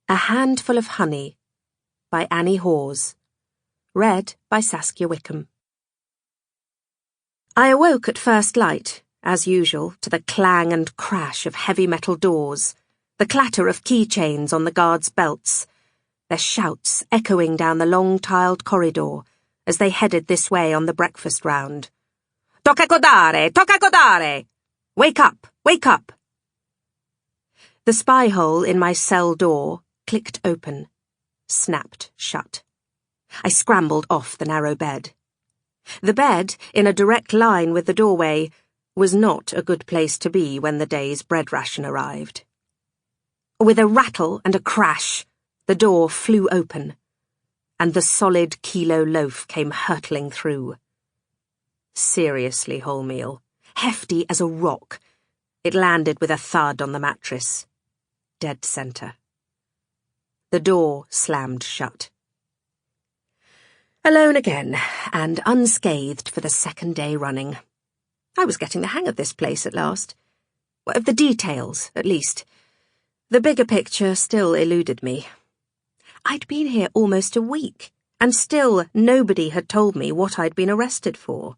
A Handful of Honey by Annie Hawes. Read by Saskia Wickham. I awoke at first light, as usual, to the clang and crash of heavy metal doors, the clatter of keychains on the guards' belts, their shouts echoing down the long tiled corridor as they headed this way on the breakfast round. Tocca codare! Tocca codare! Wake up! Wake up! The spy hole in my cell door clicked open, snapped shut. I scrambled off the narrow bed. The bed, in a direct line with the doorway, was not a good place to be when the day's bread ration arrived. With a rattle and a crash, the door flew open, and the solid kilo loaf came hurtling through. Seriously wholemeal, hefty as a rock, it landed with a thud on the mattress, dead center. The door slammed shut. Alone again, and unscathed for the second day running. I was getting the hang of this place at last. Of the details, at least. The bigger picture still eluded me. I'd been here almost a week, and still nobody had told me what I'd been arrested for.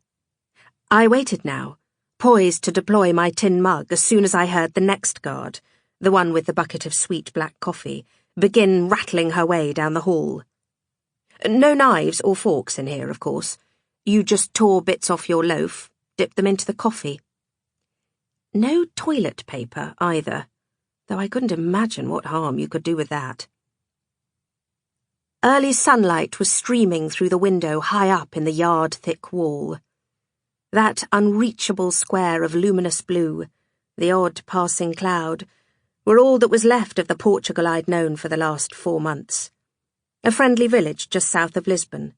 I waited now, poised to deploy my tin mug as soon as I heard the next guard, the one with the bucket of sweet black coffee, begin rattling her way down the hall. No knives or forks in here, of course. You just tore bits off your loaf, dipped them into the coffee. No toilet paper, either, though I couldn't imagine what harm you could do with that. Early sunlight was streaming through the window high up in the yard-thick wall. That unreachable square of luminous blue, the odd passing cloud, were all that was left of the Portugal I'd known for the last 4 months. A friendly village just south of Lisbon,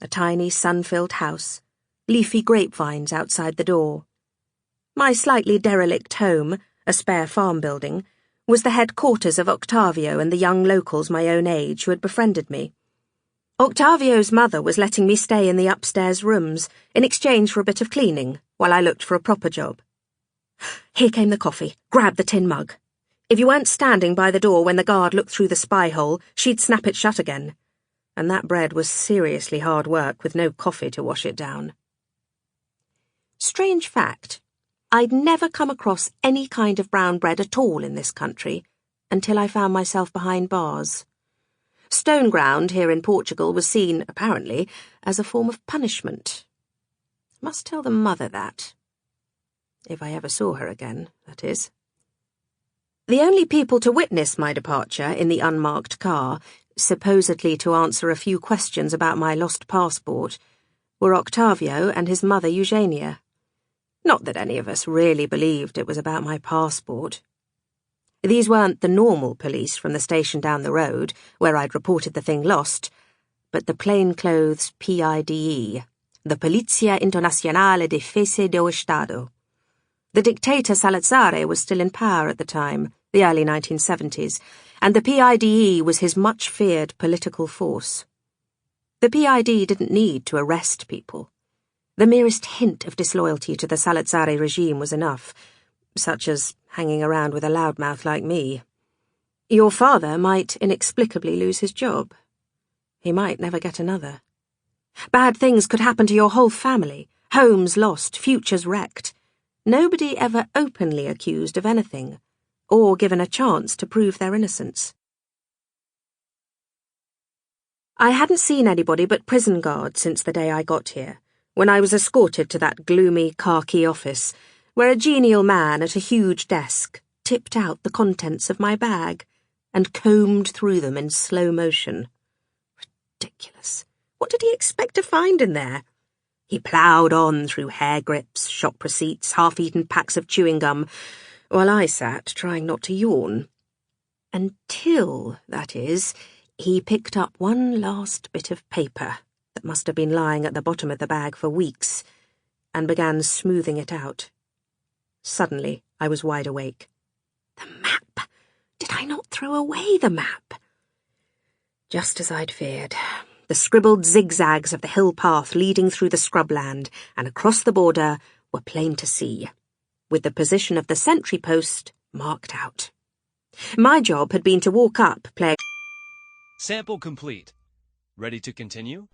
a tiny sun-filled house, leafy grapevines outside the door. My slightly derelict home, a spare farm building, was the headquarters of Octavio and the young locals my own age who had befriended me. Octavio's mother was letting me stay in the upstairs rooms in exchange for a bit of cleaning while I looked for a proper job. Here came the coffee. Grab the tin mug. If you weren't standing by the door when the guard looked through the spy hole, she'd snap it shut again. And that bread was seriously hard work with no coffee to wash it down. Strange fact, I'd never come across any kind of brown bread at all in this country until I found myself behind bars. Stone ground here in Portugal was seen, apparently, as a form of punishment. Must tell the mother that. If I ever saw her again, that is. The only people to witness my departure in the unmarked car, supposedly to answer a few questions about my lost passport, were Octavio and his mother Eugenia. Not that any of us really believed it was about my passport. These weren't the normal police from the station down the road, where I'd reported the thing lost, but the plainclothes PIDE, the Polizia Internazionale de Difesa do Estado. The dictator Salazar was still in power at the time, the early 1970s, and the PIDE was his much-feared political force. The PID didn't need to arrest people. The merest hint of disloyalty to the Salazar regime was enough, such as hanging around with a loudmouth like me. Your father might inexplicably lose his job. He might never get another. Bad things could happen to your whole family, homes lost, futures wrecked. Nobody ever openly accused of anything, or given a chance to prove their innocence. I hadn't seen anybody but prison guards since the day I got here, when I was escorted to that gloomy khaki office, where a genial man at a huge desk tipped out the contents of my bag and combed through them in slow motion. Ridiculous. What did he expect to find in there? He ploughed on through hair grips, shop receipts, half-eaten packs of chewing gum, while I sat trying not to yawn. Until, that is, he picked up one last bit of paper that must have been lying at the bottom of the bag for weeks, and began smoothing it out. Suddenly, I was wide awake. The map! Did I not throw away the map? Just as I'd feared. The scribbled zigzags of the hill path leading through the scrubland and across the border were plain to see, with the position of the sentry post marked out. My job had been to walk up, play Sample complete. Ready to continue?